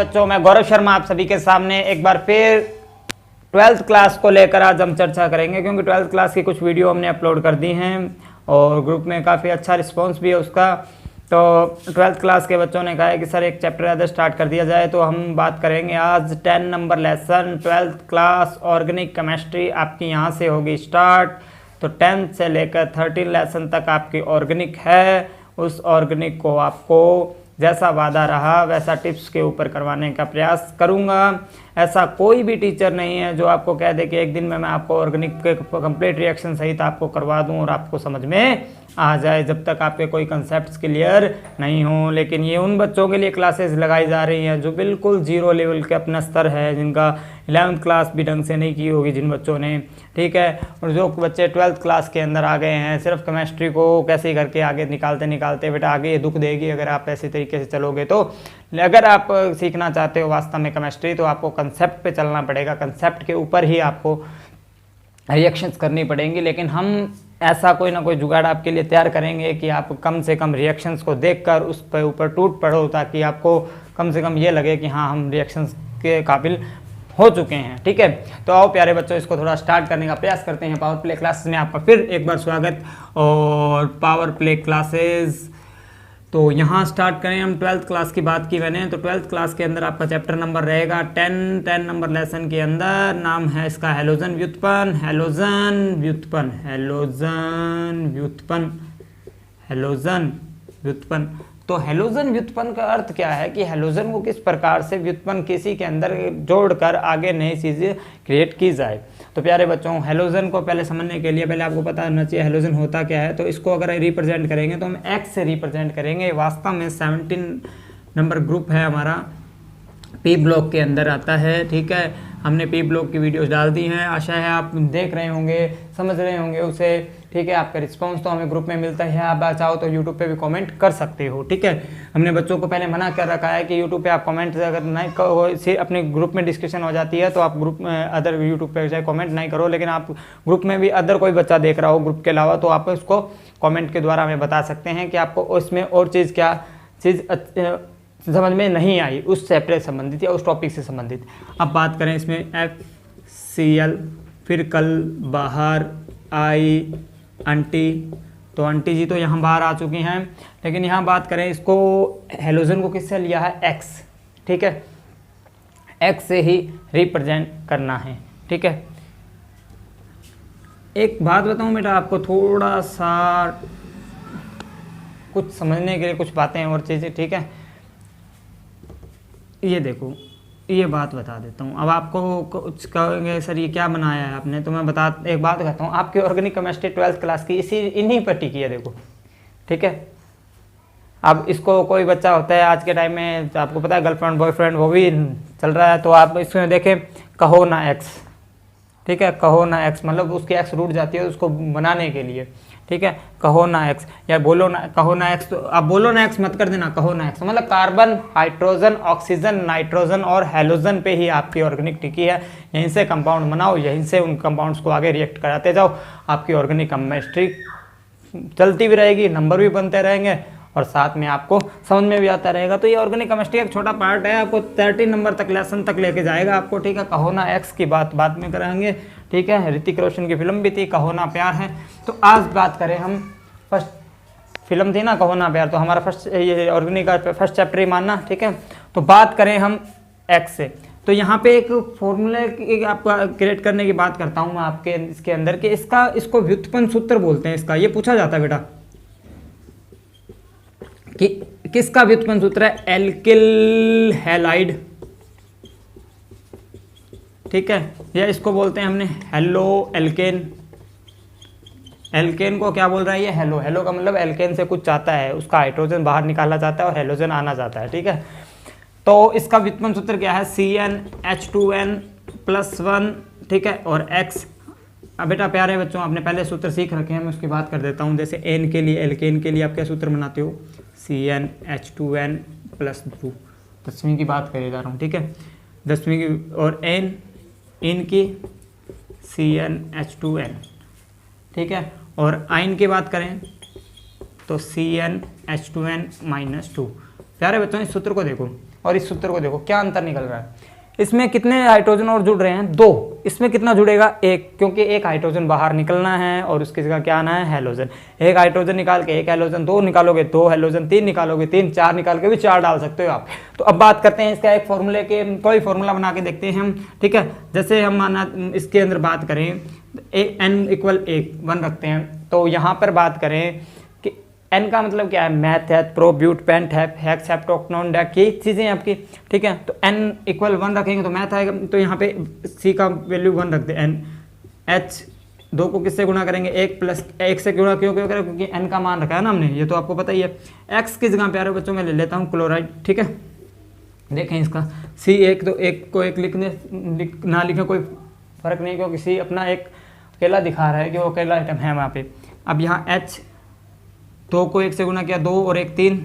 बच्चों, मैं गौरव शर्मा आप सभी के सामने एक बार फिर 12th क्लास को लेकर आज हम चर्चा करेंगे, क्योंकि 12th क्लास की कुछ वीडियो हमने अपलोड कर दी हैं और ग्रुप में काफ़ी अच्छा रिस्पांस भी है उसका। तो 12th क्लास के बच्चों ने कहा है कि सर एक चैप्टर अदर स्टार्ट कर दिया जाए, तो हम बात करेंगे आज 10 number lesson 12th class organic chemistry आपकी यहाँ से होगी स्टार्ट। तो 10 से लेकर 13 लेसन तक आपकी ऑर्गेनिक है। उस ऑर्गेनिक को आपको जैसा वादा रहा वैसा टिप्स के ऊपर करवाने का प्रयास करूंगा। ऐसा कोई भी टीचर नहीं है जो आपको कह दे कि एक दिन में मैं आपको ऑर्गेनिक के कंप्लीट रिएक्शन सहित आपको करवा दूं और आपको समझ में आ जाए, जब तक आपके कोई कंसेप्ट्स क्लियर नहीं हो। लेकिन ये उन बच्चों के लिए क्लासेस लगाई जा रही हैं जो बिल्कुल जीरो लेवल के अपना स्तर है, जिनका 11th क्लास भी ढंग से नहीं की होगी जिन बच्चों ने, ठीक है। और जो बच्चे 12th क्लास के अंदर आ गए हैं, सिर्फ केमिस्ट्री को कैसे करके आगे निकालते निकालते बेटा आगे ये दुख देगी अगर आप ऐसे तरीके से चलोगे। तो अगर आप सीखना चाहते हो वास्तव में केमिस्ट्री, तो आपको कंसेप्ट पे चलना पड़ेगा, कंसेप्ट के ऊपर ही आपको रिएक्शंस करनी पड़ेंगी। लेकिन हम ऐसा कोई ना कोई जुगाड़ आपके लिए तैयार करेंगे कि आप कम से कम रिएक्शंस को देखकर उस पर ऊपर टूट पड़ो, ताकि आपको कम से कम ये लगे कि हाँ हम रिएक्शंस के काबिल हो चुके हैं, ठीक है। तो आओ प्यारे बच्चों, इसको थोड़ा स्टार्ट करने का प्रयास करते हैं। पावर प्ले क्लासेस में आपका फिर एक बार स्वागत। और पावर प्ले क्लासेस तो यहाँ स्टार्ट करें हम 12th क्लास की बात की मैंने, तो 12th क्लास के अंदर आपका चैप्टर नंबर रहेगा 10 नंबर लेसन के अंदर नाम है इसका हैलोजन व्युत्पन्न। हैलोजन व्युत्पन्न, हैलोजन व्युत्पन्न, हैलोजन व्युत्पन्न। तो हैलोजन व्युत्पन्न का अर्थ क्या है कि हैलोजन को किस प्रकार से व्युत्पन्न किसी के अंदर जोड़कर आगे नई चीज़ें क्रिएट की जाए। तो प्यारे बच्चों, हैलोजन को पहले समझने के लिए पहले आपको पता होना चाहिए हैलोजन होता क्या है। तो इसको अगर रिप्रेजेंट करेंगे तो हम एक्स से रिप्रेजेंट करेंगे। वास्तव में 17 नंबर ग्रुप है हमारा, पी ब्लॉक के अंदर आता है, ठीक है। हमने पी ब्लॉक की वीडियोस डाल दी हैं, आशा है आप देख रहे होंगे, समझ रहे होंगे उसे, ठीक है। आपका रिस्पांस तो हमें ग्रुप में मिलता है, आप चाहो तो यूट्यूब पे भी कमेंट कर सकते हो, ठीक है। हमने बच्चों को पहले मना कर रखा है कि यूट्यूब पे आप कमेंट अगर नहीं करो, अपने ग्रुप में डिस्कशन हो जाती है तो आप ग्रुप में अदर यूट्यूब पे चाहे कमेंट नहीं करो, लेकिन आप ग्रुप में भी अदर कोई बच्चा देख रहा हो ग्रुप के अलावा, तो आप उसको कॉमेंट के द्वारा हमें बता सकते हैं कि आपको उसमें और चीज़ क्या चीज़ समझ में नहीं आई उस चैप्टर से संबंधित या उस टॉपिक से संबंधित। अब बात करें इसमें HCl, फिर कल बाहर आई आंटी, तो आंटी जी तो यहाँ बाहर आ चुकी हैं। लेकिन यहाँ बात करें इसको हैलोजन को किससे लिया है, एक्स, ठीक है। एक्स से ही रिप्रेजेंट करना है, ठीक है। एक बात बताऊँ बेटा आपको, थोड़ा सा कुछ समझने के लिए कुछ बातें और चीज़ें, ठीक है। ये देखो, ये बात बता देता हूँ। अब आपको कुछ कहोगे सर ये क्या बनाया है आपने, तो मैं एक बात कहता हूँ, आपकी ऑर्गेनिक केमिस्ट्री 12th क्लास की इन्हीं पर टिकी है, देखो, ठीक है। अब इसको कोई बच्चा होता है आज के टाइम में, आपको पता है गर्लफ्रेंड बॉयफ्रेंड वो भी चल रहा है, तो आप इसमें देखें कहो ना एक्स, ठीक है। कहो ना एक्स मतलब उसकी एक्स रूट जाती है उसको बनाने के लिए, ठीक है। कहो ना एक्स या बोलो ना, कहो ना एक्स, तो आप बोलो ना एक्स मत कर देना, कहो ना एक्स मतलब कार्बन, हाइड्रोजन, ऑक्सीजन, नाइट्रोजन और हैलोजन पे ही आपकी ऑर्गेनिक टिकी है। यहीं से कंपाउंड बनाओ, यहीं से उन कंपाउंड्स को आगे रिएक्ट कराते जाओ, आपकी ऑर्गेनिक केमिस्ट्री चलती भी रहेगी, नंबर भी बनते रहेंगे और साथ में आपको समझ में भी आता रहेगा। तो ये ऑर्गेनिक केमिस्ट्री एक छोटा पार्ट है, आपको 13 नंबर तक लेसन तक लेके जाएगा आपको, ठीक है। कहो ना एक्स की बात बाद में कराएंगे, ठीक है। ऋतिक रोशन की फिल्म भी थी कहो ना प्यार है। तो आज बात करें हम, फर्स्ट फिल्म थी ना कहो ना प्यार, तो हमारा फर्स्ट ये ऑर्गेनिक का फर्स्ट चैप्टर ही मानना, ठीक है। तो बात करें हम एक्स से, तो यहाँ पे एक फॉर्मूले आपका क्रिएट करने की बात करता हूँ मैं आपके इसके अंदर के इसको व्युत्पन्न सूत्र बोलते हैं इसका। ये पूछा जाता है बेटा कि किसका व्युत्पन्न सूत्र है, एल्किल हैलाइड, ठीक है। या इसको बोलते हैं हमने हेलो एल्केन। एल्केन को क्या बोल रहा है ये, हेलो। हेलो का मतलब एल्केन से कुछ चाहता है, उसका हाइड्रोजन बाहर निकाला जाता है और हेलोजन आना जाता है, ठीक है। तो इसका व्युत्पन्न सूत्र क्या है, CnH2n+1, ठीक है। और X, अब बेटा प्यारे बच्चों आपने पहले सूत्र सीख रखे हैं, मैं उसकी बात कर देता हूँ। जैसे N के लिए, एल्केन के लिए आप क्या सूत्र बनाते हो, CnH2n+2, 10वीं की बात करे जा रहा हूँ, ठीक है, 10वीं की। और N इन की CnH2n, ठीक है। और आयन की बात करें तो CnH2n-2। प्यारे बच्चों इस सूत्र को देखो, और इस सूत्र को देखो, क्या अंतर निकल रहा है। इसमें कितने हाइड्रोजन और जुड़ रहे हैं, 2। इसमें कितना जुड़ेगा, 1, क्योंकि एक हाइड्रोजन बाहर निकलना है और उसकी जगह क्या आना है, हेलोजन। एक हाइड्रोजन निकाल के 1 हेलोजन, 2 निकालोगे 2 हेलोजन, 3 निकालोगे 3, 4 निकाल के भी 4 डाल सकते हो आप। तो अब बात करते हैं इसका एक फॉर्मूले के, कोई फॉर्मूला बना के देखते हैं हम, ठीक है। जैसे हम माना इसके अंदर बात करें n = 1 रखते हैं, तो यहाँ पर बात करें कि n का मतलब क्या है, मैथ है, प्रो ब्यूट पेंट है, हेक्स हेप्टोक्नोन डेक, ये चीज़ें हैं आपकी, ठीक है। तो n = 1 रखेंगे तो मैथ आएगा, तो यहाँ पे c का वैल्यू 1 रखते हैं। n h 2 को किससे गुणा करेंगे, 1 से गुणा क्यों करें, क्योंकि n का मान रखा है ना हमने, ये तो आपको पता ही है। x की जगह प्यारे बच्चों में ले लेता हूँ क्लोराइड, ठीक है। देखें इसका C1, तो 1 को 1 ना लिखें कोई फ़र्क नहीं, क्योंकि C अपना एक अकेला दिखा रहा है कि वो अकेला आइटम है वहाँ पे। अब यहाँ H 2 को 1 से गुना किया, 2 और 1 3,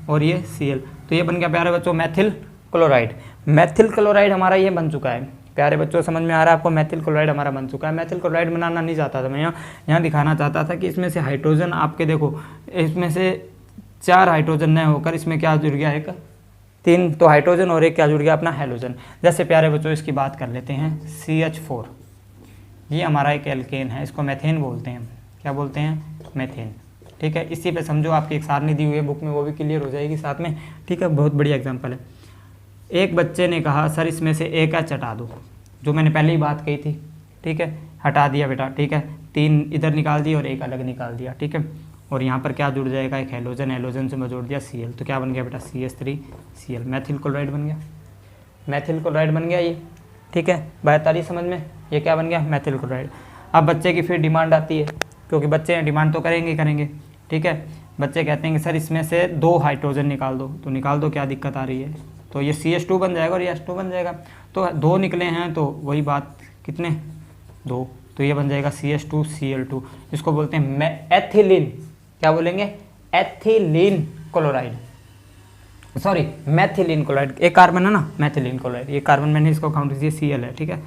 और ये Cl, तो ये बन गया प्यारे बच्चों मैथिल क्लोराइड। मैथिल क्लोराइड हमारा ये बन चुका है प्यारे बच्चों, समझ में आ रहा है आपको, मैथिल क्लोराइड हमारा बन चुका है। मैथिल क्लोराइड बनाना नहीं चाहता था मैं, यहाँ दिखाना चाहता था कि इसमें से हाइड्रोजन आपके देखो, इसमें से 4 हाइड्रोजन न होकर इसमें क्या जुड़ गया, 1 3, तो हाइड्रोजन और 1 क्या जुड़ गया, अपना हेलोजन। जैसे प्यारे बच्चों इसकी बात कर लेते हैं, CH4, ये हमारा एक एल्केन है, इसको मेथेन बोलते हैं। क्या बोलते हैं, मेथेन, ठीक है। इसी पे समझो आपकी एक सारणी दी हुई है बुक में, वो भी क्लियर हो जाएगी साथ में, ठीक है। बहुत बढ़िया एग्जांपल है। एक बच्चे ने कहा सर इसमें से एक H हटा दो, जो मैंने पहले ही बात कही थी, ठीक है। हटा दिया बेटा, ठीक है, 3 इधर निकाल दिया और 1 अलग निकाल दिया, ठीक है। और यहाँ पर क्या जुड़ जाएगा, एक हेलोजन, हेलोजन से मैं जोड़ दिया Cl, तो क्या बन गया बेटा, CH3Cl, मैथिल क्लोराइड बन गया। मैथिल क्लोराइड बन गया ये, ठीक है। बात आ रही समझ में, ये क्या बन गया, मैथिल क्लोराइड। अब बच्चे की फिर डिमांड आती है, क्योंकि बच्चे डिमांड तो करेंगे, ठीक है। बच्चे कहते हैं कि सर इसमें से 2 हाइड्रोजन निकाल दो, तो निकाल दो, क्या दिक्कत आ रही है, तो ये CH2 बन जाएगा और ये H2 बन जाएगा। तो 2 निकले हैं, तो वही बात, कितने, 2, तो ये बन जाएगा CH2Cl2। इसको बोलते हैं एथिलीन, क्या बोलेंगे, एथिलीन क्लोराइड, सॉरी मैथिलीन क्लोराइड। एक कार्बन है ना, मैथिलीन क्लोराइड, ये कार्बन मैंने इसको काउंट किया, Cl है, ठीक है।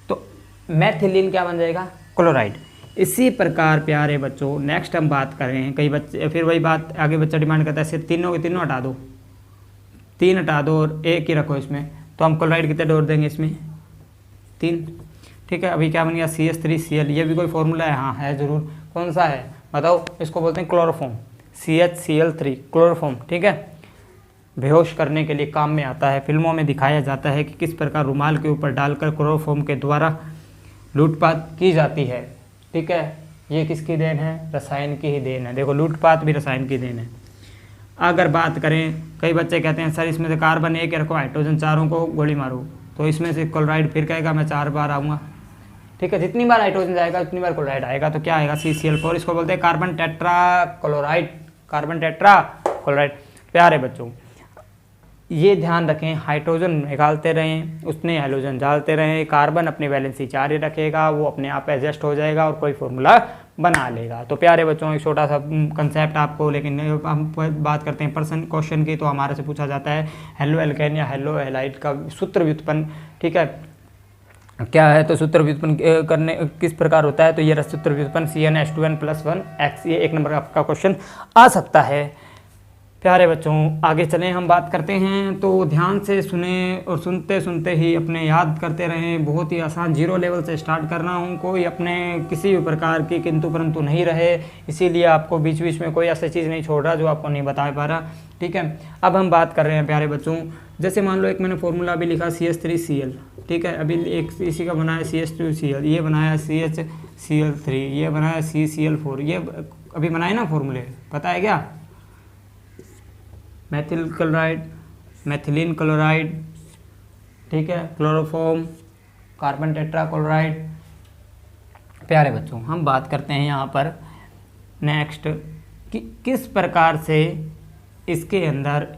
तो मैथिलीन क्या बन जाएगा, क्लोराइड। इसी प्रकार प्यारे बच्चों नेक्स्ट हम बात कर रहे हैं, कई बच्चे फिर वही बात आगे बच्चा डिमांड करता है, सिर्फ तीनों हटा दो, 3 हटा दो और 1 ही रखो इसमें, तो हम क्लोराइड कितने जोड़ देंगे इसमें, 3, ठीक है। अभी क्या बन गया, CH3Cl, ये भी कोई फॉर्मूला है, हाँ है ज़रूर, कौन सा है बताओ, इसको बोलते हैं क्लोरोफॉर्म, CHCl3 क्लोरोफॉर्म, ठीक है। बेहोश करने के लिए काम में आता है। फिल्मों में दिखाया जाता है कि किस प्रकार रुमाल के ऊपर डालकर क्लोरोफॉर्म के द्वारा लूटपाट की जाती है, ठीक है। ये किसकी देन है, रसायन की ही देन है। देखो लूटपाट भी रसायन की देन है। अगर बात करें, कई बच्चे कहते हैं सर इसमें से कार्बन 1 रखो, हाइड्रोजन 4 को गोली मारो, तो इसमें से क्लोराइड फिर कहेगा मैं 4 बार आऊँगा, ठीक है। जितनी बार हाइड्रोजन जाएगा उतनी बार क्लोराइड आएगा, तो क्या आएगा, CCl4, इसको बोलते हैं carbon tetra chloride, carbon tetra chloride. प्यारे बच्चों ये ध्यान रखें, हाइड्रोजन निकालते रहें, उसने हेलोजन डालते रहें, कार्बन अपनी वैलेंसी 4 ही रखेगा, वो अपने आप एडजस्ट हो जाएगा और कोई फॉर्मूला बना लेगा। तो प्यारे बच्चों एक छोटा सा कंसेप्ट आपको, लेकिन हम बात करते हैं पर्सन क्वेश्चन की, तो हमारे से पूछा जाता है हेलो एल्केन या हेलो हेलाइट का सूत्र व्युत्पन्न, ठीक है, क्या है, तो सूत्र व्युत्पन्न करने किस प्रकार होता है, तो ये सूत्र व्युत्पन्न CnH2n+1x, ये 1 नंबर का आपका क्वेश्चन आ सकता है। प्यारे बच्चों आगे चलें, हम बात करते हैं, तो ध्यान से सुने और सुनते सुनते ही अपने याद करते रहें। बहुत ही आसान, 0 लेवल से स्टार्ट करना हूँ, कोई अपने किसी भी प्रकार की किंतु परंतु नहीं रहे, इसीलिए आपको बीच बीच में कोई ऐसी चीज़ नहीं छोड़ रहा जो आपको नहीं बता पा रहा, ठीक है। अब हम बात कर रहे हैं प्यारे बच्चों, जैसे मान लो एक मैंने फॉर्मूला भी लिखा CH3Cl, ठीक है। अभी एक इसी का बनाया CH2Cl, ये बनाया CHCl3, ये बनाया CCl4, ये अभी बनाए ना फॉर्मूले, पता है क्या, मैथिल क्लोराइड, मैथिलीन क्लोराइड, ठीक है, क्लोरोफॉर्म, कार्बन टेट्रा क्लोराइड। प्यारे बच्चों हम बात करते हैं यहाँ पर नेक्स्ट कि किस प्रकार से इसके अंदर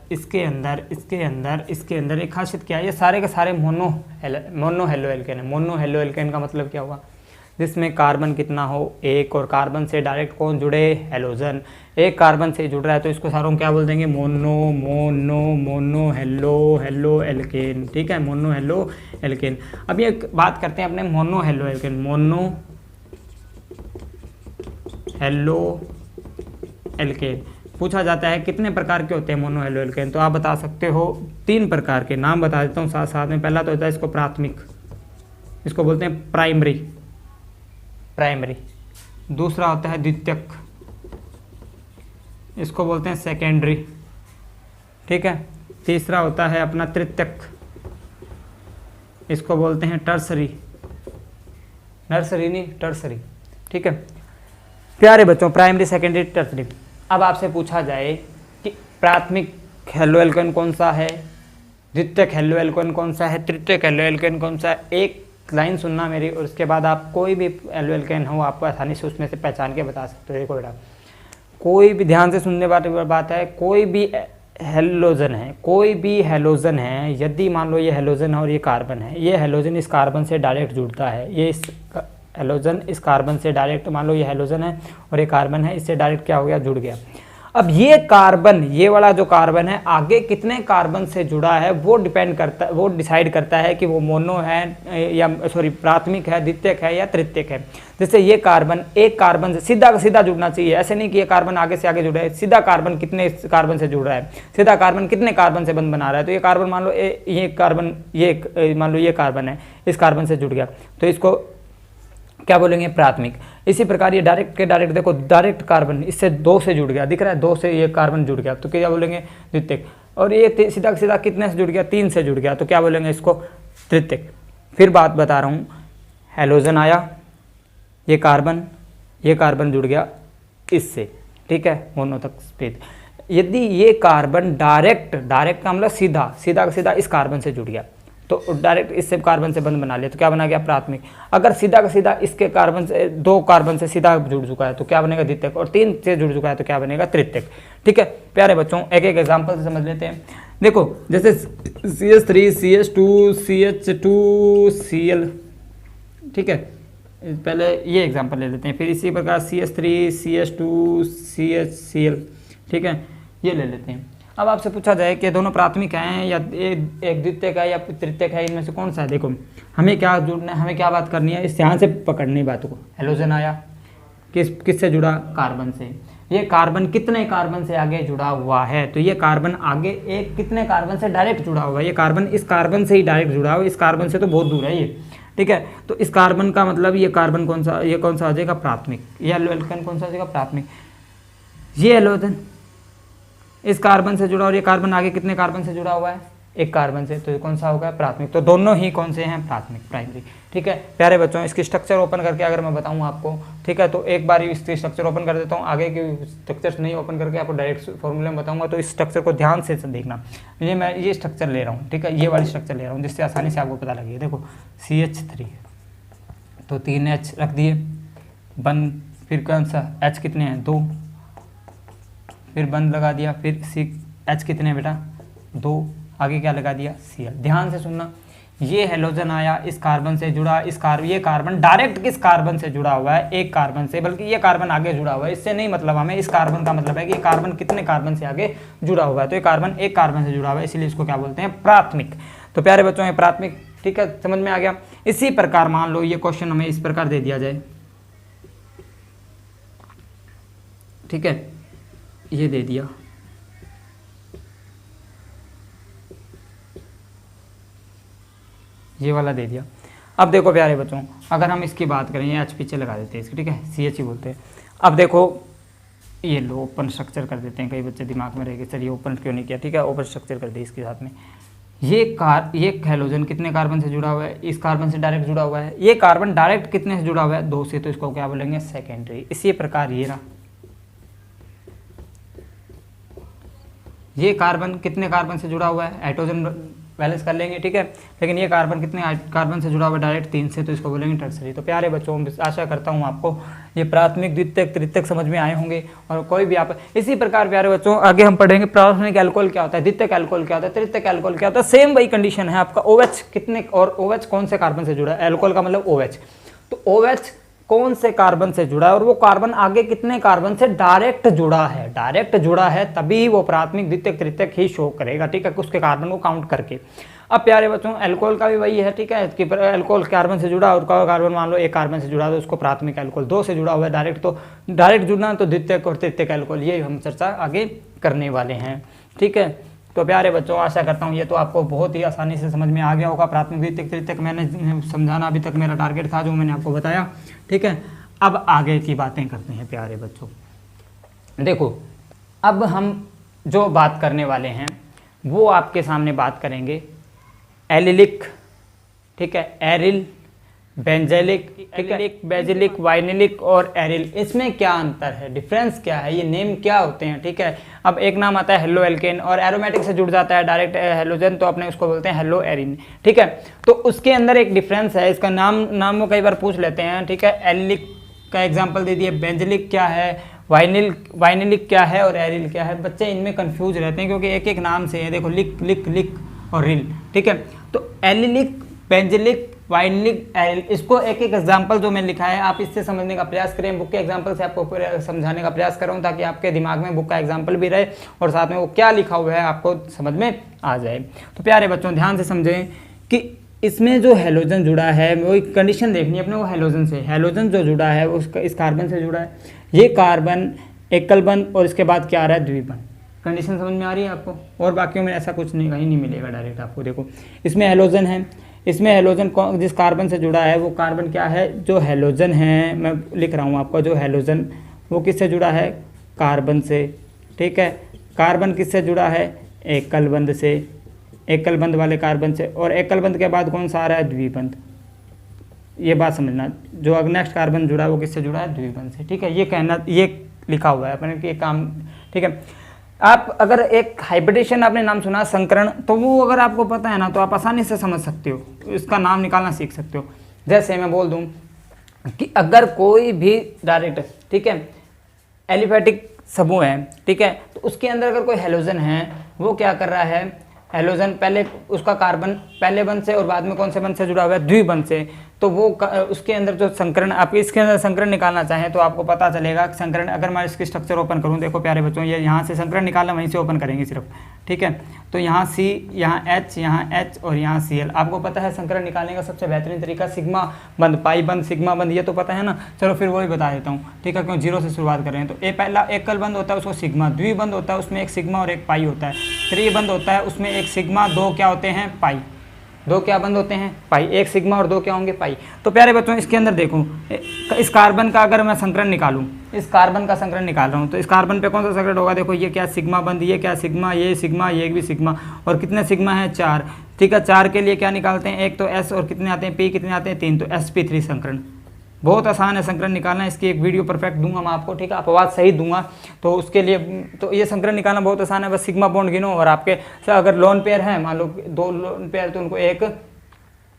एक खासियत क्या है, ये सारे के सारे मोनो हेलो एल्केन है। मोनो हेलो एल्केन का मतलब क्या हुआ, जिसमें कार्बन कितना हो, 1, और कार्बन से डायरेक्ट कौन जुड़े, हेलोजन। एक कार्बन से जुड़ रहा है तो इसको सारों क्या बोल देंगे, मोनो हेलो एल्केन, ठीक है, मोनो हेलो एल्केन। अब ये बात करते हैं अपने mono halo alkane, mono halo alkane. पूछा जाता है कितने प्रकार के होते हैं मोनो हैलो एल्केन, तो आप बता सकते हो 3 प्रकार के। नाम बता देता हूँ साथ साथ में। पहला तो होता है इसको प्राथमिक, इसको बोलते हैं प्राइमरी, दूसरा होता है द्वितीयक, इसको बोलते हैं सेकेंडरी, ठीक है। तीसरा होता है अपना तृतीयक, इसको बोलते हैं टर्सरी, नर्सरी नहीं टर्सरी, ठीक है। प्यारे बच्चों, प्राइमरी सेकेंडरी टर्सरी। अब आपसे पूछा जाए कि प्राथमिक हैलो एल्केन कौन सा है, द्वितीयक हैलो एल्केन कौन सा है, तृतीयक हैलो एल्केन कौन सा है, एक लाइन सुनना मेरी, और उसके बाद आप कोई भी हैलो एल्केन हो आपको आसानी से उसमें से पहचान के बता सकते हो। देखो बेटा, कोई भी ध्यान से सुनने वाली बात है, कोई भी हेलोजन है, कोई भी हेलोजन है, यदि मान लो ये हेलोजन है और ये कार्बन है, ये हेलोजन इस कार्बन से डायरेक्ट जुड़ता है, ये इस हेलोजन इस कार्बन से डायरेक्ट, मान लो ये हेलोजन है और ये कार्बन है, इससे डायरेक्ट क्या हो गया, जुड़ गया। अब ये कार्बन, ये वाला जो कार्बन है आगे कितने कार्बन से जुड़ा है वो डिपेंड करता है, वो डिसाइड करता है कि वो मोनो है या सॉरी प्राथमिक है, द्वितीयक है या तृतीयक है। जैसे ये कार्बन एक कार्बन से सीधा सीधा जुड़ना चाहिए, ऐसे नहीं कि ये कार्बन आगे से आगे जुड़ा है, सीधा कार्बन कितने कार्बन से जुड़ रहा है, सीधा कार्बन कितने कार्बन से बंध बना रहा है। तो ये कार्बन मान लो ये कार्बन, ये मान लो ये कार्बन है, इस कार्बन से जुड़ गया, तो इसको क्या बोलेंगे, प्राथमिक। इसी प्रकार ये डायरेक्ट के डायरेक्ट, देखो डायरेक्ट कार्बन इससे 2 से जुड़ गया, दिख रहा है 2 से ये कार्बन जुड़ गया, तो क्या बोलेंगे, द्वितीयक। और ये सीधा सीधा कितने से जुड़ गया, 3 से जुड़ गया, तो क्या बोलेंगे इसको, तृतीयक। फिर बात बता रहा हूँ, हेलोजन आया, ये कार्बन जुड़ गया इससे, ठीक है, मोनो तक स्पेस। यदि ये कार्बन डायरेक्ट का मतलब सीधा इस कार्बन से जुड़ गया, तो डायरेक्ट इससे कार्बन से बंध बना लिया, तो क्या बना गया, प्राथमिक। अगर सीधा का सीधा इसके कार्बन से 2 कार्बन से सीधा जुड़ चुका है तो क्या बनेगा, द्वितीयक, और 3 से जुड़ चुका है तो क्या बनेगा, तृतीयक, ठीक है। प्यारे बच्चों, एक एक एग्जांपल से समझ लेते हैं। देखो जैसे CH3 CH2 CH2 Cl, ठीक है, पहले ये एग्जांपल ले लेते हैं, फिर इसी प्रकार CH3 CH2 CHCl, ठीक है, ये ले लेते हैं। अब आपसे पूछा जाए कि दोनों प्राथमिक हैं या एक द्वितीयक है या तृतीयक है, इनमें से कौन सा है। देखो हमें क्या जुड़ना है, हमें क्या बात करनी है, इस ध्यान से पकड़नी बातों को। हेलोजन आया, किससे जुड़ा, कार्बन से। ये कार्बन कितने कार्बन से आगे जुड़ा हुआ है, तो ये कार्बन आगे एक कितने कार्बन से डायरेक्ट जुड़ा हुआ है, ये कार्बन इस कार्बन से ही डायरेक्ट जुड़ा हुआ है, इस कार्बन से तो बहुत दूर है ये, ठीक है। तो इस कार्बन का मतलब ये कार्बन कौन सा, ये कौन सा आ जाएगा, प्राथमिक। ये एल्केन कौन सा आ जाएगा, प्राथमिक। ये एल्केन इस कार्बन से जुड़ा और ये कार्बन आगे कितने कार्बन से जुड़ा हुआ है, एक कार्बन से, तो ये कौन सा होगा, प्राथमिक। तो दोनों ही कौन से हैं, प्राथमिक, प्राइमरी, ठीक है। प्यारे बच्चों, इसकी स्ट्रक्चर ओपन करके अगर मैं बताऊं आपको, ठीक है, तो एक बार इसकी स्ट्रक्चर ओपन कर देता हूं, आगे की स्ट्रक्चर्स नहीं ओपन करके आपको डायरेक्ट फॉर्मूले में बताऊंगा, तो इस स्ट्रक्चर को ध्यान से देखना। मैं ये स्ट्रक्चर ले रहा हूँ, ठीक है, ये वाली स्ट्रक्चर ले रहा हूँ जिससे आसानी से आपको पता लगे। देखो CH3, तो 3 H रख दिए, बंद, फिर कौन सा H कितने हैं, 2, फिर बंद लगा दिया, फिर H कितने हैं बेटा, 2, आगे क्या लगा दिया, Cl। ध्यान से सुनना, ये हेलोजन आया, इस कार्बन से जुड़ा, ये कार्बन डायरेक्ट किस कार्बन से जुड़ा हुआ है, एक कार्बन से, बल्कि ये कार्बन आगे जुड़ा हुआ है, इससे नहीं मतलब हमें, इस कार्बन का मतलब है कि ये कार्बन कितने कार्बन से आगे जुड़ा हुआ है, तो ये कार्बन एक कार्बन से जुड़ा हुआ है, इसीलिए इसको क्या बोलते हैं, प्राथमिक। तो प्यारे बच्चों, ये प्राथमिक, ठीक है, समझ में आ गया। इसी प्रकार मान लो ये क्वेश्चन हमें इस प्रकार दे दिया जाए, ठीक है, ये दे दिया, ये वाला दे दिया। अब देखो प्यारे बच्चों, अगर हम इसकी बात करें, ये H पीछे लगा देते हैं इसकी, ठीक है, CH ही बोलते हैं। अब देखो ये लो ओपन स्ट्रक्चर कर देते हैं, कई बच्चे दिमाग में रहेंगे सर ये ओपन क्यों नहीं किया, ठीक है, ओपन स्ट्रक्चर कर दिए इसके साथ में। ये हेलोजन कितने कार्बन से जुड़ा हुआ है, इस कार्बन से डायरेक्ट जुड़ा हुआ है, ये कार्बन डायरेक्ट कितने से जुड़ा हुआ है, 2 से, तो इसको क्या बोलेंगे, सेकेंडरी। इसी प्रकार ये रहा, ये कार्बन कितने कार्बन से जुड़ा हुआ है, हाइड्रोजन बैलेंस कर लेंगे, ठीक है, लेकिन ये कार्बन कितने कार्बन से जुड़ा हुआ है, डायरेक्ट 3 से, तो इसको बोलेंगे टर्सरी। तो प्यारे बच्चों, आशा करता हूँ आपको ये प्राथमिक, द्वितीयक, तृतीयक समझ में आए होंगे। और कोई भी आप इसी प्रकार प्यारे बच्चों आगे हम पढ़ेंगे प्राथमिक अल्कोहल क्या होता है, द्वितीयक अल्कोहल क्या होता है, तृतीयक अल्कोहल क्या होता है। सेम वही कंडीशन है आपका, OH कितने, और OH कौन से कार्बन से जुड़ा है, अल्कोहल का मतलब OH, तो OH कौन से कार्बन से जुड़ा है और वो कार्बन आगे कितने कार्बन से डायरेक्ट जुड़ा है, तभी वो प्राथमिक, द्वितीयक, तृतीयक ही शो करेगा, ठीक है, उसके कार्बन को काउंट करके। अब प्यारे बच्चों अल्कोहल का भी वही है, ठीक है, कि अल्कोहल कार्बन से जुड़ा और कार्बन मान लो एक कार्बन से जुड़ा तो उसको प्राथमिक अल्कोहल, दो से जुड़ा हुआ है डायरेक्ट, तो डायरेक्ट जुड़ना तो द्वितीयक और तृतीयक अल्कोहल, ये हम चर्चा आगे करने वाले हैं, ठीक है। तो प्यारे बच्चों आशा करता हूँ ये तो आपको बहुत ही आसानी से समझ में आ गया होगा। प्राथमिक द्वितीयक तृतीयक मैंने समझाना अभी तक मेरा टारगेट था जो मैंने आपको बताया, ठीक है। अब आगे की बातें करते हैं प्यारे बच्चों। देखो अब हम जो बात करने वाले हैं वो आपके सामने बात करेंगे एलिलिक, ठीक है, एरिल, बेंजेलिक, एलिलिक, बेंजेलिक, वाइनिलिक और एरिल। इसमें क्या अंतर है, डिफरेंस क्या है, ये नेम क्या होते हैं, ठीक है। अब एक नाम आता है हेलो एल्केन और एरोमेटिक से जुड़ जाता है डायरेक्ट हेलोजन, तो अपने उसको बोलते हैं हेलो एरिन, ठीक है। तो उसके अंदर एक डिफरेंस है, इसका नाम वो कई बार पूछ लेते हैं, ठीक है। एलिलिक का एग्जाम्पल दे दिए, बेंजेलिक क्या है, वाइनिलिक क्या है और एरिल क्या है। बच्चे इनमें कंफ्यूज रहते हैं क्योंकि एक एक नाम से है, देखो लिक और रिल, ठीक है। तो एलिलिक, बेंजेलिक, वाइनिलिक, एरिल, इसको एक एक एग्जाम्पल जो मैंने लिखा है आप इससे समझने का प्रयास करें। बुक के एग्जाम्पल से आपको समझाने का प्रयास कर रहा हूँ ताकि आपके दिमाग में बुक का एग्जाम्पल भी रहे और साथ में वो क्या लिखा हुआ है आपको समझ में आ जाए। तो प्यारे बच्चों ध्यान से समझें कि इसमें जो हेलोजन जुड़ा है वो एक कंडीशन देखनी है अपने को हेलोजन से। हेलोजन जो जुड़ा है उसका इस कार्बन से जुड़ा है, ये कार्बन एकल बंध और इसके बाद क्या आ रहा है द्विबंध। कंडीशन समझ में आ रही है आपको, और बाकियों में ऐसा कुछ नहीं, कहीं नहीं मिलेगा डायरेक्ट आपको। देखो इसमें हेलोजन है, इसमें हेलोजन जिस कार्बन से जुड़ा है वो कार्बन क्या है, जो हेलोजन है, मैं लिख रहा हूँ आपको, जो हेलोजन वो किससे जुड़ा है, कार्बन से, ठीक है। कार्बन किससे जुड़ा है, एकल बंध से, एकल बंध वाले कार्बन से, और एकल बंध के बाद कौन सा आ रहा है, द्विबंध। ये बात समझना, जो अब नेक्स्ट कार्बन जुड़ा है वो किससे जुड़ा है, द्विबंध से, ठीक है। ये कहना, ये लिखा हुआ है अपने कि काम, ठीक है। आप अगर एक हाइब्रिडेशन आपने नाम सुना संकरण, तो वो अगर आपको पता है ना तो आप आसानी से समझ सकते हो, इसका नाम निकालना सीख सकते हो। जैसे मैं बोल दूं कि अगर कोई भी डायरेक्ट, ठीक है, एलिफेटिक समूह है, ठीक है, तो उसके अंदर अगर कोई हेलोजन है वो क्या कर रहा है, हेलोजन पहले उसका कार्बन पहले बंध से और बाद में कौन से बंध से जुड़ा हुआ है, द्विबंध से, तो वो उसके अंदर जो संकरण, आप इसके अंदर संकरण निकालना चाहें तो आपको पता चलेगा कि संकरण, अगर मैं इसकी स्ट्रक्चर ओपन करूं, देखो प्यारे बच्चों ये यहाँ से संकरण निकालना, वहीं से ओपन करेंगे सिर्फ, ठीक है। तो यहाँ C, यहाँ H और यहाँ Cl। आपको पता है संकरण निकालने का सबसे बेहतरीन तरीका सिग्मा बंध, पाई बंध, सिग्मा बंध, ये तो पता है ना। चलो फिर वही बता देता हूँ, ठीक है, क्यों जीरो से शुरुआत कर रहे हैं। तो ए पहला एकल बंध होता है उसको सिग्मा, द्विबंध होता है उसमें एक सिग्मा और एक पाई होता है, त्रिबंध होता है उसमें एक सिग्मा, दो क्या होते हैं, पाई, दो क्या बंद होते हैं, पाई, एक सिग्मा और दो क्या होंगे, पाई। तो प्यारे बच्चों इसके अंदर देखो, इस कार्बन का अगर मैं संकरण निकालूं, इस कार्बन का संकरण निकाल रहा हूं, तो इस कार्बन पे कौन सा संकरण होगा, देखो ये क्या सिग्मा बंद, ये क्या सिग्मा, ये भी सिग्मा, और कितने सिग्मा है, 4, ठीक है। 4 के लिए क्या निकालते हैं, एक तो एस और कितने आते हैं, पी, कितने आते हैं, 3, तो sp3 संकरण। बहुत आसान है संकरण निकालना, इसकी एक वीडियो परफेक्ट दूंगा मैं आपको, ठीक है, अपवाद सही दूंगा, तो उसके लिए तो ये संकरण निकालना बहुत आसान है। बस सिग्मा बॉन्ड गिनो, और आपके अगर लोन पेयर है, मान लो 2 लोन पेयर, तो उनको एक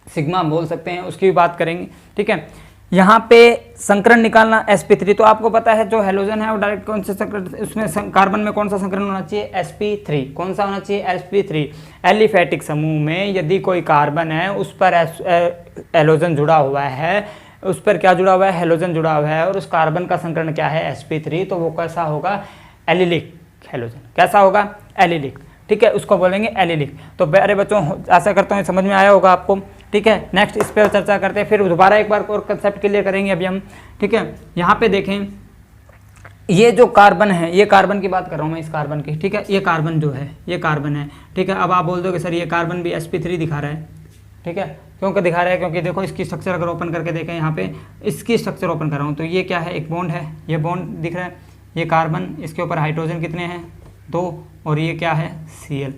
सिग्मा बोल सकते हैं, उसकी भी बात करेंगे, ठीक है। यहाँ पे संकरण निकालना sp3, तो आपको पता है जो हेलोजन है वो डायरेक्ट कौन से संकरण, उसमें कार्बन में कौन सा संकरण होना चाहिए, sp3, कौन सा होना चाहिए, sp3। एलिफेटिक समूह में यदि कोई कार्बन है उस पर हेलोजन जुड़ा हुआ है, उस पर क्या जुड़ा हुआ है, हेलोजन जुड़ा हुआ है, और उस कार्बन का संकरण क्या है, sp3, तो वो कैसा होगा, एलिलिक हेलोजन, कैसा होगा, एलिलिक, ठीक है, उसको बोलेंगे एलिलिक। तो प्यारे बच्चों आशा करता हूँ समझ में आया होगा आपको, ठीक है। नेक्स्ट इस पर चर्चा करते हैं, फिर दोबारा एक बार और कंसेप्ट क्लियर करेंगे अभी हम, ठीक है। यहाँ पे देखें, ये जो कार्बन है, ये कार्बन की बात कर रहा हूँ मैं, इस कार्बन की, ठीक है, ये कार्बन जो है, ये कार्बन है, ठीक है। अब आप बोल दो कि सर ये कार्बन भी sp3 दिखा रहा है, ठीक है, क्योंकि दिखा रहा है, क्योंकि देखो इसकी स्ट्रक्चर अगर ओपन करके देखें, यहाँ पे इसकी स्ट्रक्चर ओपन कर रहा हूँ, तो ये क्या है, एक बॉन्ड है, ये बॉन्ड दिख रहा है, ये कार्बन, इसके ऊपर हाइड्रोजन कितने हैं, 2, और ये क्या है, Cl,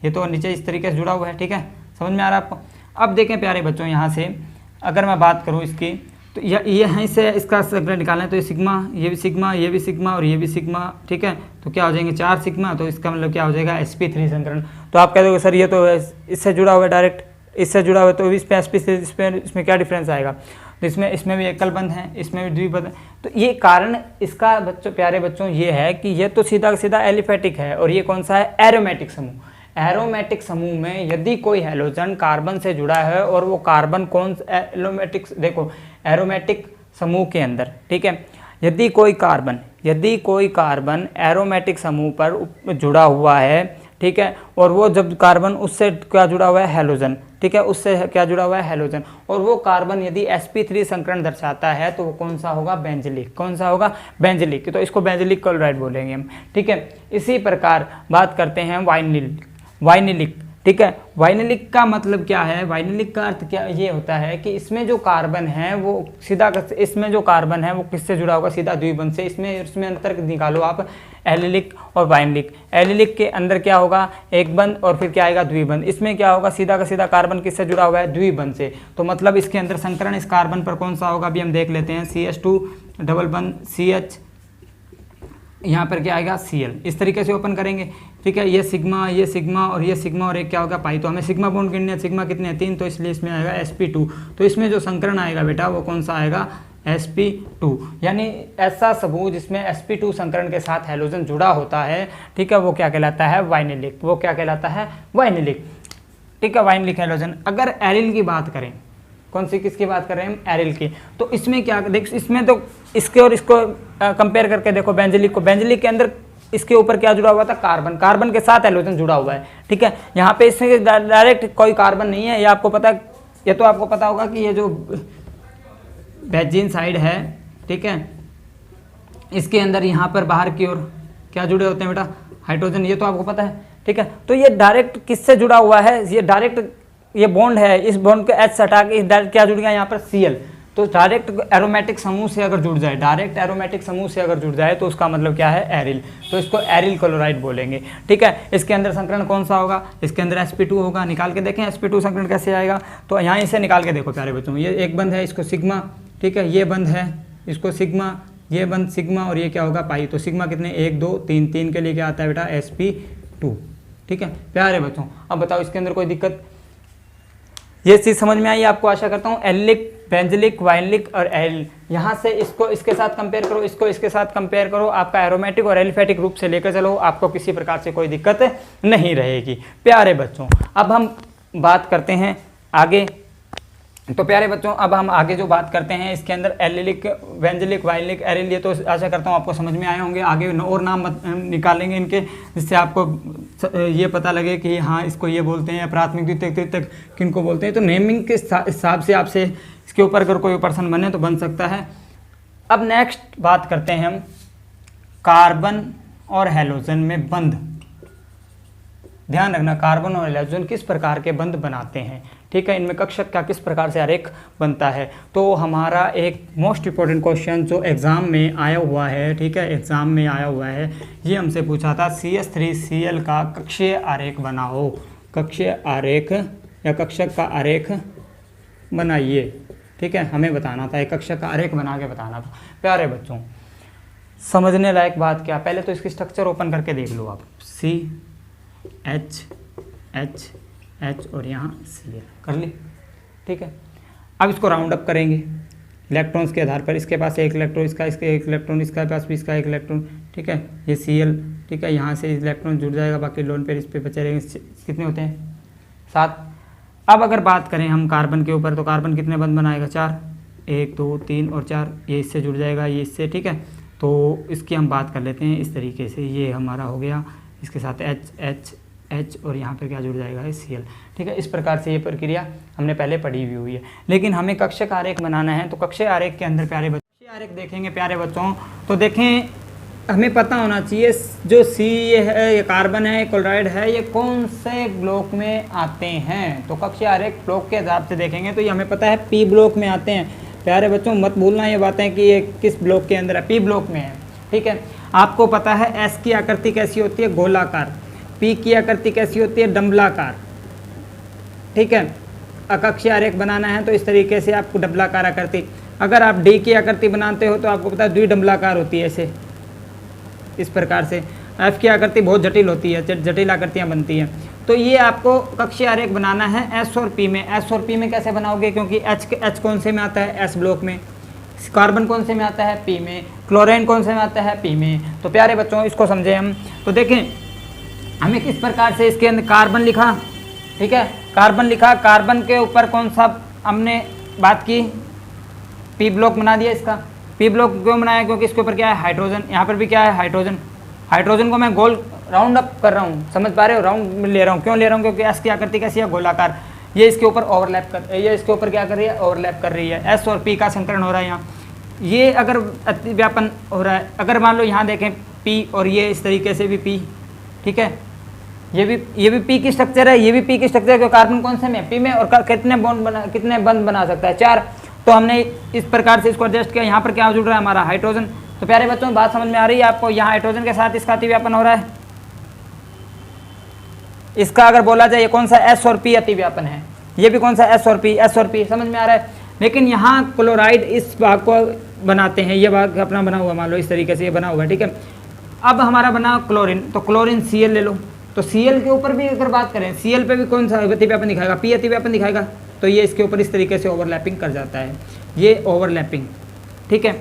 ये तो नीचे इस तरीके से जुड़ा हुआ है, ठीक है, समझ में आ रहा है आपको। अब देखें प्यारे बच्चों, यहाँ से अगर मैं बात करूँ इसकी, तो ये यहीं से इसका संकरण निकालना है, तो ये सिग्मा, ये भी सिग्मा, ये भी सिग्मा और ये भी सिग्मा, ठीक है, तो क्या हो जाएंगे 4 सिग्मा, तो इसका मतलब क्या हो जाएगा, sp3 संकरण। तो आप कह दोगे सर ये तो इससे जुड़ा हुआ है, डायरेक्ट इससे जुड़ा हुआ है, तो इस पे sp3, इसमें क्या डिफरेंस आएगा, तो इसमें भी एकल बंध है, इसमें भी द्विबंध है। तो ये कारण इसका बच्चों, प्यारे बच्चों, ये है कि ये तो सीधा सीधा एलिफेटिक है, और ये कौन सा है, एरोमेटिक समूह। एरोमेटिक समूह में यदि कोई हेलोजन कार्बन से जुड़ा है और वो कार्बन कौन एरोमेटिक, देखो एरोमेटिक समूह के अंदर, ठीक है, यदि कोई कार्बन एरोमेटिक समूह पर जुड़ा हुआ है, ठीक है, और वो जब कार्बन उससे क्या जुड़ा हुआ है, हैलोजन, ठीक है, उससे क्या जुड़ा हुआ है, हैलोजन, और वो कार्बन यदि sp3 संकरण दर्शाता है तो वो कौन सा होगा, बेंजलिक, कौन सा होगा, बेंजलिक, तो इसको बेंजलिक क्लोराइड बोलेंगे हम, ठीक है। इसी प्रकार बात करते हैं वाइनिलिक, ठीक है। वाइनिलिक का मतलब क्या है, वाइनिलिक का अर्थ क्या ये होता है कि इसमें जो कार्बन है वो सीधा, इसमें जो कार्बन है वो किससे जुड़ा होगा, सीधा द्विबंध से। इसमें अंतर निकालो आप, एलिलिक और वाइनिलिक। एलिलिक के अंदर क्या होगा, एक बंध, और फिर क्या आएगा, द्विबंध। इसमें क्या होगा, सीधा का सीधा कार्बन किससे जुड़ा हुआ है, द्विबंध से। तो मतलब इसके अंदर संकरण इस कार्बन पर कौन सा होगा, अभी हम देख लेते हैं, CH2 डबल बंध CH, यहाँ पर क्या आएगा, Cl। इस तरीके से ओपन करेंगे, ठीक है। ये सिग्मा और ये सिग्मा और एक क्या होगा, पाई। तो हमें सिग्मा बॉन्ड गिनने, सिग्मा कितने हैं, 3, तो इसलिए इसमें आएगा sp2। तो इसमें जो संकरण आएगा बेटा वो कौन सा आएगा, sp2। यानी ऐसा समूह जिसमें sp2 संकरण के साथ हैलोजन जुड़ा होता है, ठीक है, वो क्या कहलाता है, वाइनिलिक। वो क्या कहलाता है, वाइनिलिक, ठीक है, वाइनिलिक हैलोजन। अगर एरिल की बात करें, कौन सी, किसकी बात कर रहे हैं हम, एरिल की, तो इसमें क्या देख, इसमें तो इसके और इसको कंपेयर करके देखो, बेंजलिक को, बेंजलिक के अंदर इसके ऊपर क्या जुड़ा हुआ था, कार्बन, कार्बन के साथ हैलोजन जुड़ा हुआ है, ठीक है। यहाँ पे इसमें डायरेक्ट कोई कार्बन नहीं है, ये आपको पता है, ये तो आपको पता होगा कि ये जो बेंजीन साइड है, ठीक है, इसके अंदर यहाँ पर बाहर की ओर क्या जुड़े होते हैं बेटा, हाइड्रोजन, ये तो आपको पता है, ठीक है। तो ये डायरेक्ट किससे जुड़ा हुआ है, ये डायरेक्ट ये बॉन्ड है, इस बॉन्ड को H हटा के डायरेक्ट क्या जुड़ गया यहाँ पर, Cl। तो डायरेक्ट एरोमेटिक समूह से अगर जुड़ जाए, डायरेक्ट एरोमेटिक समूह से अगर जुड़ जाए तो उसका मतलब क्या है, एरिल। तो इसको एरिल क्लोराइड बोलेंगे, ठीक है। इसके अंदर संकरण कौन सा होगा, इसके अंदर sp2 होगा। निकाल के देखें sp2 संकरण कैसे आएगा, तो यहाँ इसे निकाल के देखो प्यारे बच्चों। ये एक बंध है, इसको सिग्मा, ठीक है, ये बंध है, इसको सिग्मा, ये बंध सिग्मा, और ये क्या होगा, पाई। तो सिग्मा कितने, 1 2 3, 3 के लिए क्या आता है बेटा, sp2, ठीक है प्यारे बच्चों। अब बताओ इसके अंदर कोई दिक्कत, ये चीज़ समझ में आई आपको, आशा करता हूँ। एलिलिक, बेंजलिक, वाइनिलिक और एरिल, यहाँ से इसको इसके साथ कंपेयर करो, इसको इसके साथ कंपेयर करो, आपका एरोमेटिक और एलिफेटिक रूप से लेकर चलो, आपको किसी प्रकार से कोई दिक्कत नहीं रहेगी प्यारे बच्चों। अब हम बात करते हैं आगे, तो प्यारे बच्चों अब हम आगे जो बात करते हैं इसके अंदर एलिलिक, बेंजलिक, वाइनिलिक, एरिल, ये तो आशा करता हूँ आपको समझ में आए होंगे। आगे और नाम निकालेंगे इनके, जिससे आपको ये पता लगे कि हाँ इसको ये बोलते हैं, प्राथमिक द्वितीयक तृतीयक किनको बोलते हैं। तो नेमिंग के हिसाब से आपसे इसके ऊपर अगर कोई प्रश्न बने तो बन सकता है। अब नेक्स्ट बात करते हैं हम कार्बन और हैलोजन में बंध। ध्यान रखना, कार्बन और हैलोजन किस प्रकार के बंध बनाते हैं, ठीक है, इनमें कक्षक का किस प्रकार से आरेख बनता है। तो हमारा एक मोस्ट इंपॉर्टेंट क्वेश्चन जो एग्ज़ाम में आया हुआ है, ठीक है, एग्ज़ाम में आया हुआ है, ये हमसे पूछा था CH3Cl का कक्षीय आरेख बनाओ, कक्षीय आरेख या कक्षक का आरेख बनाइए, ठीक है, हमें बताना था, एक कक्षक का आरेख बना के बताना था। प्यारे बच्चों समझने लायक बात क्या, पहले तो इसकी स्ट्रक्चर ओपन करके देख लो आप, CH और यहाँ Cl कर ली, ठीक है। अब इसको राउंड अप करेंगे इलेक्ट्रॉन्स के आधार पर, इसके पास एक इलेक्ट्रॉन, इसका एक इलेक्ट्रॉन, इसका पास भी इसका एक इलेक्ट्रॉन, ठीक है, ये Cl, ठीक है, यहाँ से इलेक्ट्रॉन जुड़ जाएगा, बाकी लोन पेयर इस पे बचे रहेंगे। कितने होते हैं, 7। अब अगर बात करें हम कार्बन के ऊपर, तो कार्बन कितने बंध बनाएगा, 4, 1 2 3 और 4, ये इससे जुड़ जाएगा, ये इससे, ठीक है। तो इसकी हम बात कर लेते हैं इस तरीके से, ये हमारा हो गया, इसके साथ H और यहाँ पर क्या जुड़ जाएगा, Cl, ठीक है। इस प्रकार से ये प्रक्रिया हमने पहले पढ़ी हुई है। लेकिन हमें कक्षक आरेख बनाना है, तो कक्षीय आरेख के अंदर प्यारे बच्चों आरेख देखेंगे प्यारे बच्चों, तो देखें हमें पता होना चाहिए जो C ये है, ये कार्बन है, क्लोराइड है, ये कौन से ब्लॉक में आते हैं। तो कक्षीय आरेख ब्लॉक के हिसाब से देखेंगे तो ये हमें पता है P ब्लॉक में आते हैं। प्यारे बच्चों मत भूलना ये बातें कि ये किस ब्लॉक के अंदर है, P ब्लॉक में है, ठीक है। आपको पता है S की आकृति कैसी होती है, गोलाकार, P की आकृति कैसी होती है, डंबलाकार, ठीक है। अकक्षीय आरेख बनाना है तो इस तरीके से आपको डबलाकार आकृति, अगर आप D की आकृति बनाते हो तो आपको पता है द्विडंबलाकार होती है, ऐसे इस प्रकार से। F की आकृति बहुत जटिल होती है, जटिल आकृतियाँ बनती हैं। तो ये आपको कक्षीय आरेख बनाना है S और P में। S और P में कैसे बनाओगे, क्योंकि H कौन से में आता है, S ब्लॉक में, कार्बन कौन से में आता है, P में, क्लोरीन कौन से में आता है, P में। तो प्यारे बच्चों इसको समझे हम, तो देखें हमें किस प्रकार से इसके अंदर कार्बन लिखा, ठीक है, कार्बन लिखा, कार्बन के ऊपर कौन सा हमने बात की, P ब्लॉक बना दिया इसका। P ब्लॉक क्यों बनाया, क्योंकि इसके ऊपर क्या है, हाइड्रोजन, यहाँ पर भी क्या है, हाइड्रोजन। हाइड्रोजन को मैं गोल राउंड अप कर रहा हूँ, समझ पा रहे हो, राउंड ले रहा हूँ, क्यों ले रहा हूँ, क्योंकि एस की आकृति कैसी है, गोलाकार, ये इसके ऊपर ओवरलैप कर, ये इसके ऊपर क्या कर रही है, ओवरलैप कर रही है, एस और पी का संकरण हो रहा है यहाँ। ये अगर अतिव्यापन हो रहा है, अगर मान लो यहाँ देखें पी और ये इस तरीके से भी पी, ठीक है, ये भी पी की स्ट्रक्चर है, ये भी पी की स्ट्रक्चर है, क्योंकि कार्बन कौन से में, पी में, और कितने बॉन्ड बना, कितने बंध बना सकता है, 4। तो हमने इस प्रकार से इसको एडजस्ट किया। यहाँ पर क्या जुड़ रहा है हमारा, हाइड्रोजन। तो प्यारे बच्चों बात समझ में आ रही है आपको, यहाँ हाइड्रोजन के साथ इसका अतिव्यापन हो रहा है। इसका अगर बोला जाए ये कौन सा, एस और पी अतिव्यापन है, ये भी कौन सा, एस और पी, समझ में आ रहा है। लेकिन यहाँ क्लोराइड इस भाग को बनाते हैं, ये भाग अपना बना हुआ, मान लो इस तरीके से ये बना हुआ है, ठीक है। अब हमारा बना क्लोरीन, तो क्लोरीन Cl ले लो, तो Cl के ऊपर भी अगर बात करें, Cl पे भी कौन सा अतिव्यापन दिखाएगा, पी अतिव्यापन दिखाएगा। तो ये इसके ऊपर इस तरीके से ओवरलैपिंग कर जाता है, ये ओवरलैपिंग, ठीक है।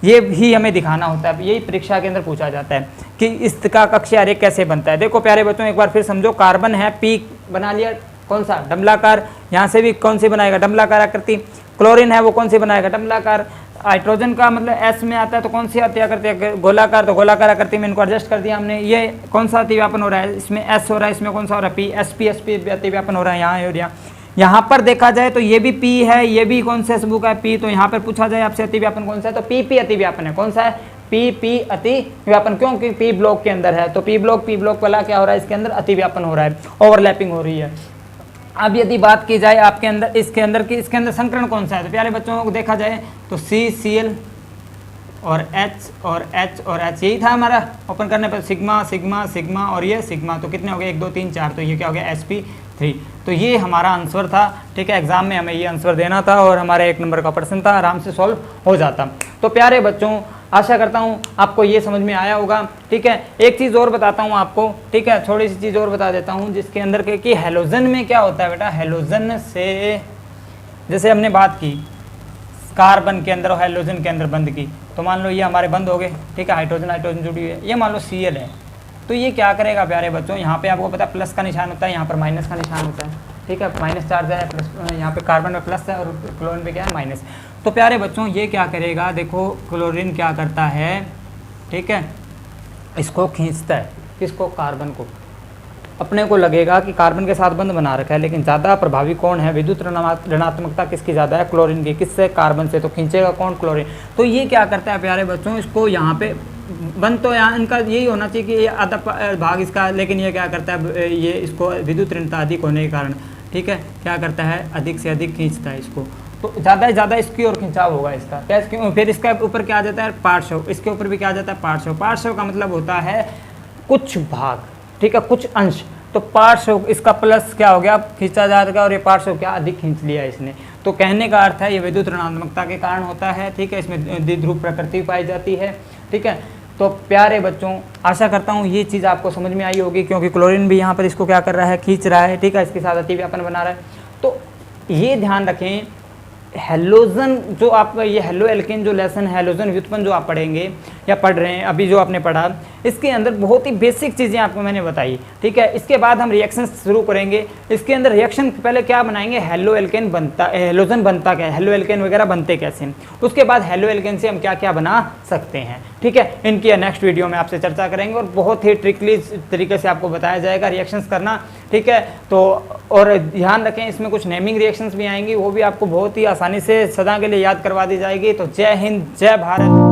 ये भी हमें दिखाना होता है, यही परीक्षा के अंदर पूछा जाता है कि इसका कक्षीय आरेख कैसे बनता है। देखो प्यारे बच्चों एक बार फिर समझो, कार्बन है, पी बना लिया कौन सा, डमलाकार, यहाँ से भी कौन सी बनाएगा, डमलाकार आकृति। क्लोरीन है वो कौन सी बनाएगा, डमलाकार। हाइड्रोजन का मतलब एस में आता है, तो कौन सी आकृति है, गोलाकार, तो गोलाकार आकृति में इनको एडजस्ट कर दिया हमने। ये कौन सा अतिव्यापन हो रहा है, इसमें एस हो रहा है, इसमें कौन सा हो रहा है, पी, एस पी अतिव्यापन हो रहा है यहाँ और यहाँ पर देखा जाए तो ये भी पी है, ये भी कौन से समूह का है, पी। तो यहाँ पर पूछा जाए आपसे अतिव्यापन कौन सा है, तो पी अतिव्यापन है। कौन सा है, पी अतिव्यापन, क्योंकि पी ब्लॉक के अंदर है, तो पी ब्लॉक वाला क्या हो रहा है, इसके अंदर अतिव्यापन हो रहा है, ओवरलैपिंग हो रही है। अब यदि बात की जाए आपके अंदर इसके अंदर संकरण कौन सा है, तो प्यारे बच्चों को देखा जाए तो CCl और H, यही था हमारा। ओपन करने पर सिग्मा और ये सिग्मा, तो कितने हो गए, 1 2 3 4, तो ये क्या हो गया, sp3। तो ये हमारा आंसर था, ठीक है। एग्जाम में हमें ये आंसर देना था और हमारे 1 नंबर का प्रश्न था, आराम से सॉल्व हो जाता। तो प्यारे बच्चों आशा करता हूँ आपको ये समझ में आया होगा, ठीक है। एक चीज़ और बताता हूँ आपको, ठीक है, थोड़ी सी चीज़ और बता देता हूँ जिसके अंदर के कि हेलोजन में क्या होता है बेटा। हेलोजन से जैसे हमने बात की कार्बन के अंदर और हेलोजन के अंदर बंद की, तो मान लो ये हमारे बंद हो गए, ठीक है, हाइड्रोजन जुड़ी हुई है। ये मान लो Cl है, तो ये क्या करेगा प्यारे बच्चों, यहाँ पे आपको पता है प्लस का निशान होता है, यहाँ पर माइनस का निशान होता है, ठीक है, माइनस चार्ज है, प्लस यहाँ पे कार्बन में प्लस है और क्लोरीन पे क्या है, माइनस। तो प्यारे बच्चों ये क्या करेगा, देखो क्लोरीन क्या करता है, ठीक है, इसको खींचता है, किसको, कार्बन को। अपने को लगेगा कि कार्बन के साथ बंध बना रखा है, लेकिन ज़्यादा प्रभावी कौन है, विद्युत ऋणात्मकता किसकी ज़्यादा है, क्लोरीन की। किससे, कार्बन से, तो खींचेगा कौन, क्लोरीन। तो ये क्या करता है प्यारे बच्चों, इसको यहाँ पे बंद, तो यहाँ इनका यही होना चाहिए कि ये आधा भाग इसका, लेकिन ये क्या करता है, ये इसको विद्युत ऋणता अधिक होने के कारण, ठीक है, क्या करता है, अधिक से अधिक खींचता है इसको। तो ज़्यादा से ज़्यादा इसकी ओर खिंचाव होगा इसका, क्या इसके, फिर इसका ऊपर क्या आ जाता है, पार्श्व, इसके ऊपर भी क्या आ जाता है, पार्श्व। पार्श्व का मतलब होता है कुछ भाग, ठीक है, कुछ अंश। तो पार्श्व इसका प्लस क्या हो गया, खींचा जाएगा, और ये पार्श्व क्या, अधिक खींच लिया इसने। तो कहने का अर्थ है ये विद्युत ऋणात्मकता के कारण होता है, ठीक है, इसमें द्विध्रुव प्रकृति पाई जाती है, ठीक है। तो प्यारे बच्चों आशा करता हूँ ये चीज़ आपको समझ में आई होगी, क्योंकि क्लोरीन भी यहाँ पर इसको क्या कर रहा है, खींच रहा है, ठीक है, इसके साथ अतिव्यापन बना रहा है। तो ये ध्यान रखें, हेलोजन जो आप, ये हेलो एल्केन जो लेसन है, हेलोजन व्युत्पन्न जो आप पढ़ेंगे या पढ़ रहे हैं अभी, जो आपने पढ़ा, इसके अंदर बहुत ही बेसिक चीज़ें आपको मैंने बताई, ठीक है। इसके बाद हम रिएक्शन शुरू करेंगे। इसके अंदर रिएक्शन पहले क्या बनाएंगे, हेलो एल्केन बनता, हेलोजन बनता क्या है, हेलो एल्केन वगैरह बनते कैसे हैं, उसके बाद हेलो एल्केन से हम क्या क्या बना सकते हैं, ठीक है। इनकी नेक्स्ट वीडियो में आपसे चर्चा करेंगे और बहुत ही ट्रिकली तरीके से आपको बताया जाएगा रिएक्शंस करना, ठीक है। तो और ध्यान रखें इसमें कुछ नेमिंग रिएक्शंस भी आएंगी, वो भी आपको बहुत ही आसानी से सदा के लिए याद करवा दी जाएगी। तो जय हिंद, जय भारत।